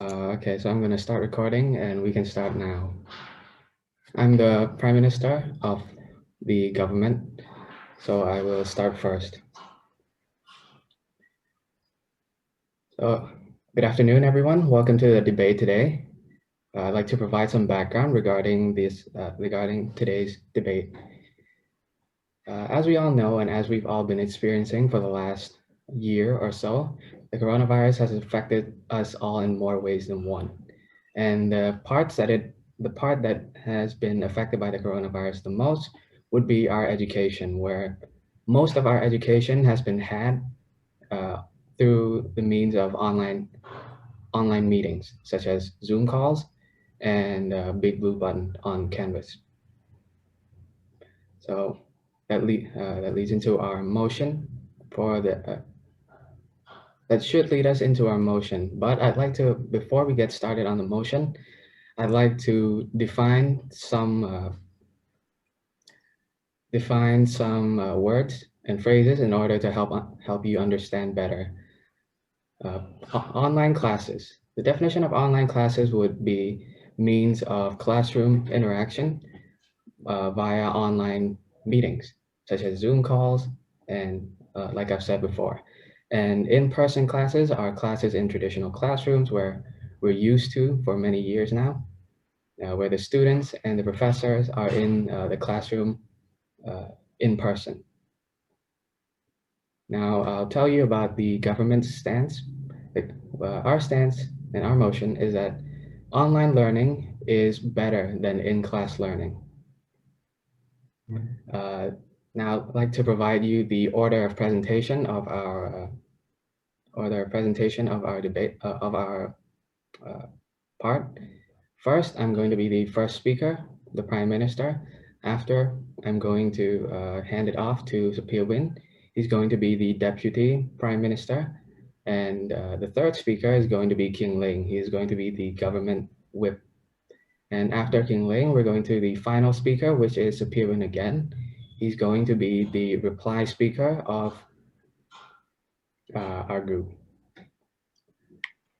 Okay, so I'm going to start recording and we can start now. I'm the Prime Minister of the government, so I will start first. So, good afternoon, everyone. Welcome to the debate today. I'd like to provide some background regarding today's debate. As we all know, and as we've all been experiencing for the last year or so, the coronavirus has affected us all in more ways than one. And the part that has been affected by the coronavirus the most would be our education, where most of our education has been had through the means of online meetings, such as Zoom calls and Big Blue Button on Canvas. So that leads into our motion for that should lead us into our motion. But I'd like to, before we get started on the motion, I'd like to define some words and phrases in order to help you understand better. Online classes. The definition of online classes would be means of classroom interaction via online meetings, such as Zoom calls and like I've said before. And in-person classes are classes in traditional classrooms where we're used to for many years now, where the students and the professors are in the classroom in person. Now, I'll tell you about the government's stance. Our stance and our motion is that online learning is better than in-class learning. Now, I'd like to provide you the order of presentation of our debate of our part. First, I'm going to be the first speaker, the Prime Minister. After, I'm going to hand it off to Sophia Win. He's going to be the Deputy Prime Minister. And the third speaker is going to be King Ling. He is going to be the government whip. And after King Ling, we're going to the final speaker, which is Sophia Win again. He's going to be the reply speaker of our group.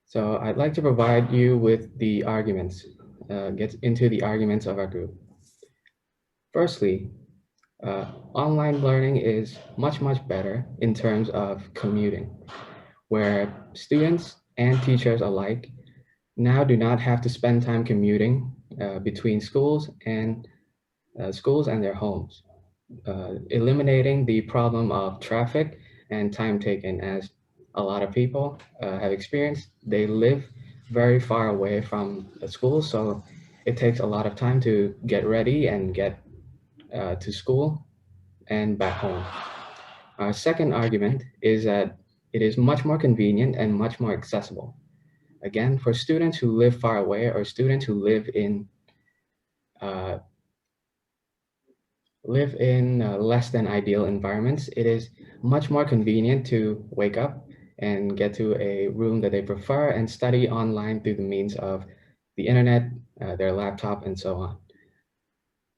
So I'd like to provide you with the arguments, get into the arguments of our group. Firstly, online learning is much better in terms of commuting, where students and teachers alike now do not have to spend time commuting between schools and their homes, eliminating the problem of traffic and time taken, as a lot of people have experienced. They live very far away from the school, so it takes a lot of time to get ready and get to school and back home. Our second argument is that it is much more convenient and much more accessible. Again, for students who live far away or students who live in less than ideal environments, it is much more convenient to wake up and get to a room that they prefer and study online through the means of the internet, their laptop, and so on.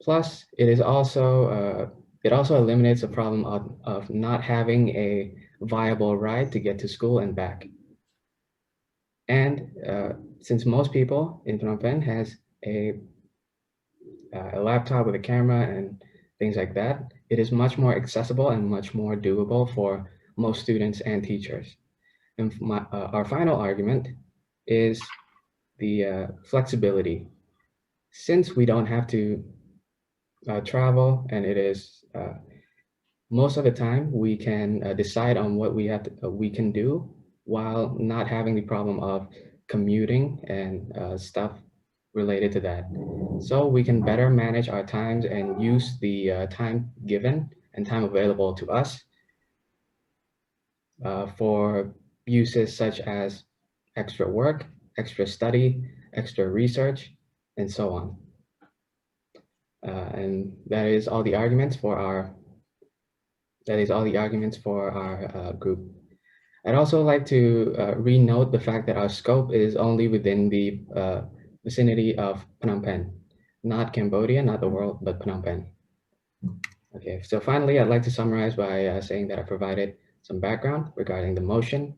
Plus, it also eliminates the problem of not having a viable ride to get to school and back. And since most people in Phnom Penh has a laptop with a camera and things like that, it is much more accessible and much more doable for most students and teachers. And our final argument is the flexibility. Since we don't have to travel, and it is most of the time we can decide on what we can do while not having the problem of commuting and stuff related to that. So we can better manage our times and use the time given and time available to us for uses such as extra work, extra study, extra research, and so on. And that is all the arguments for our group. I'd also like to re-note the fact that our scope is only within the vicinity of Phnom Penh, not Cambodia, not the world, but Phnom Penh. Okay, so finally, I'd like to summarize by saying that I provided some background regarding the motion.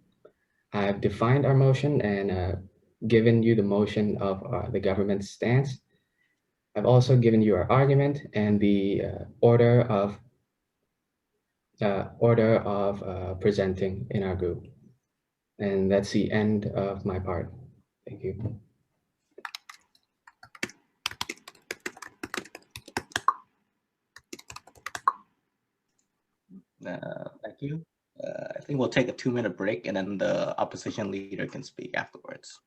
I've defined our motion and given you the motion of the government's stance. I've also given you our argument and the order of presenting in our group. And that's the end of my part. Thank you. Thank you. I think we'll take a 2-minute break and then the opposition leader can speak afterwards.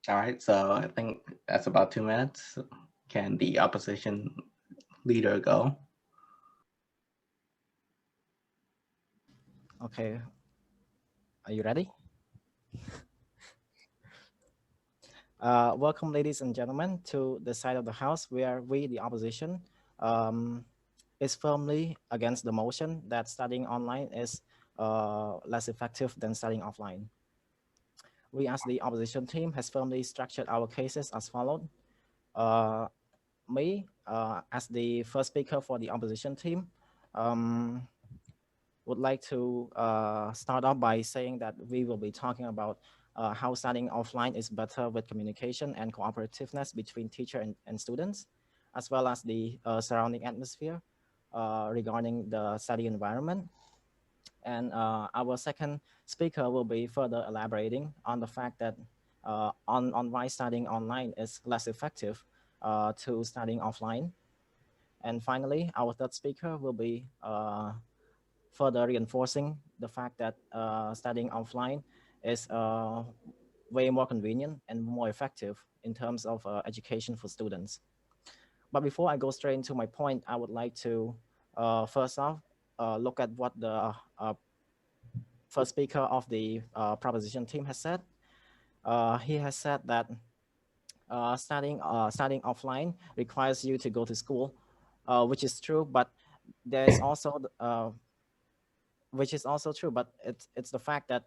All right, so I think that's about 2 minutes. Can the opposition leader go? Okay, are you ready? Welcome, ladies and gentlemen, to the side of the House where we, the opposition, is firmly against the motion that studying online is less effective than studying offline. We, as the opposition team, has firmly structured our cases as followed. Me, as the first speaker for the opposition team, would like to start off by saying that we will be talking about how studying offline is better with communication and cooperativeness between teacher and students, as well as the surrounding atmosphere regarding the study environment. And our second speaker will be further elaborating on the fact that on why studying online is less effective to studying offline. And finally, our third speaker will be further reinforcing the fact that studying offline is way more convenient and more effective in terms of education for students. But before I go straight into my point, I would like to first off look at what the first speaker of the proposition team has said. He has said that studying offline requires you to go to school, which is true, but there's also which is also true, but it's the fact that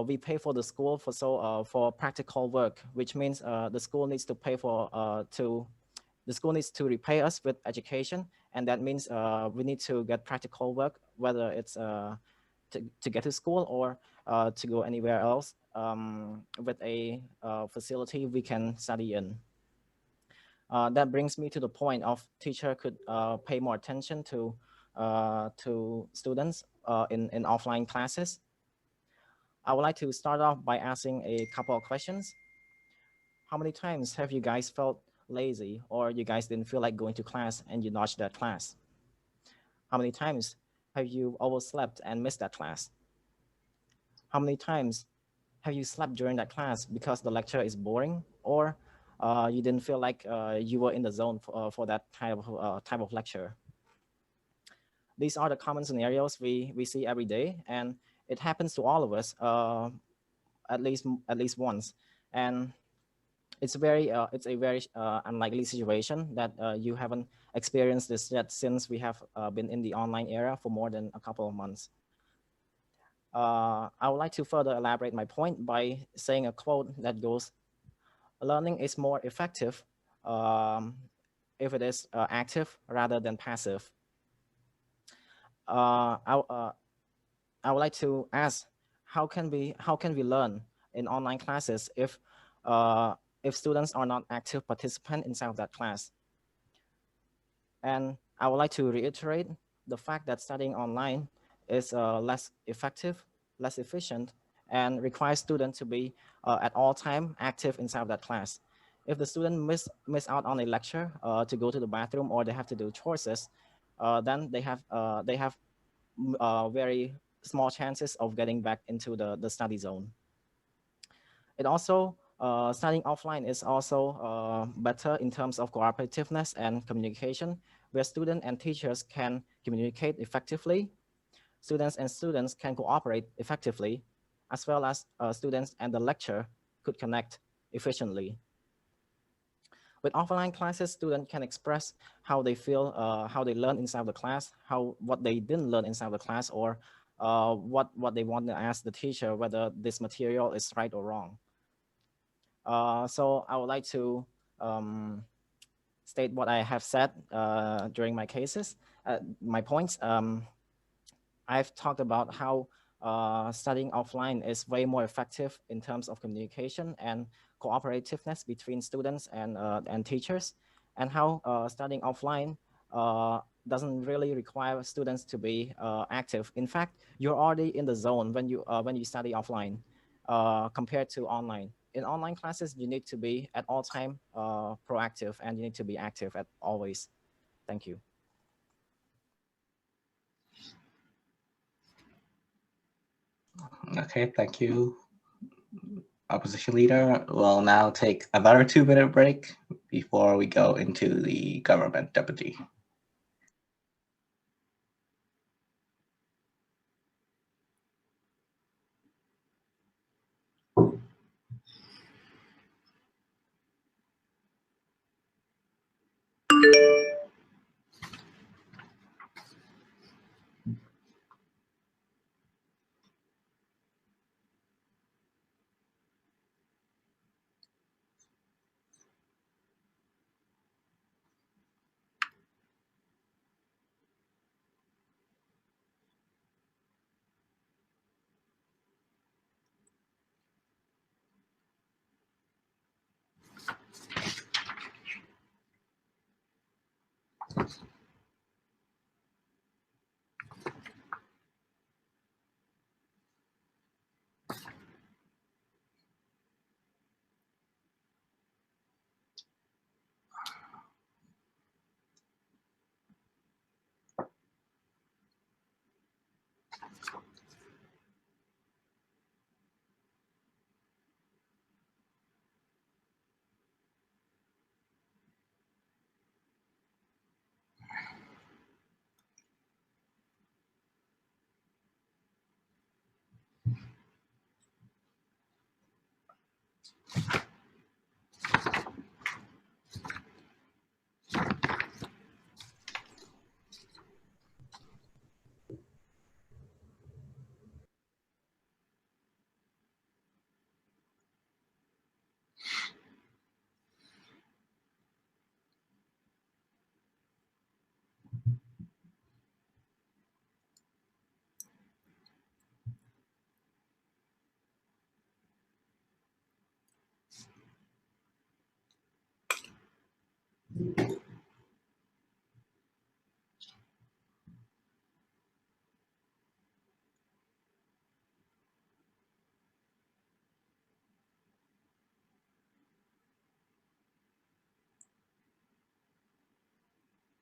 we pay for the school for practical work, which means the school needs to pay for the school needs to repay us with education, and that means we need to get practical work, whether it's to get to school or to go anywhere else with a facility we can study in. That brings me to the point of teacher could pay more attention to students in offline classes. I would like to start off by asking a couple of questions. How many times have you guys felt lazy or you guys didn't feel like going to class and you notched that class? How many times have you overslept and missed that class? How many times have you slept during that class because the lecture is boring or you didn't feel like you were in the zone for that type of lecture? These are the common scenarios we see every day, and it happens to all of us at least once. And it's a very unlikely situation that you haven't experienced this yet, since we have been in the online era for more than a couple of months. I would like to further elaborate my point by saying a quote that goes, "Learning is more effective if it is active rather than passive." Uh, I, uh, I would like to ask, how can we learn in online classes if students are not active participants inside of that class? And I would like to reiterate the fact that studying online is less effective, less efficient, and requires students to be at all time active inside of that class. If the student miss out on a lecture to go to the bathroom, or they have to do chores, then they have very small chances of getting back into the study zone. It also studying offline is also better in terms of cooperativeness and communication, where students and teachers can communicate effectively. Students can cooperate effectively, as well as students and the lecturer could connect efficiently. With offline classes, students can express how they feel, how they learn inside the class, what they didn't learn inside the class, or what they want to ask the teacher, whether this material is right or wrong. So I would like to state what I have said during my cases, my points. I've talked about how studying offline is way more effective in terms of communication and cooperativeness between students and teachers, and how studying offline doesn't really require students to be active. In fact, you're already in the zone when you study offline compared to online. In online classes, you need to be at all time proactive, and you need to be active at always. Thank you. Okay, thank you, opposition leader. We'll now take another 2-minute break before we go into the government deputy.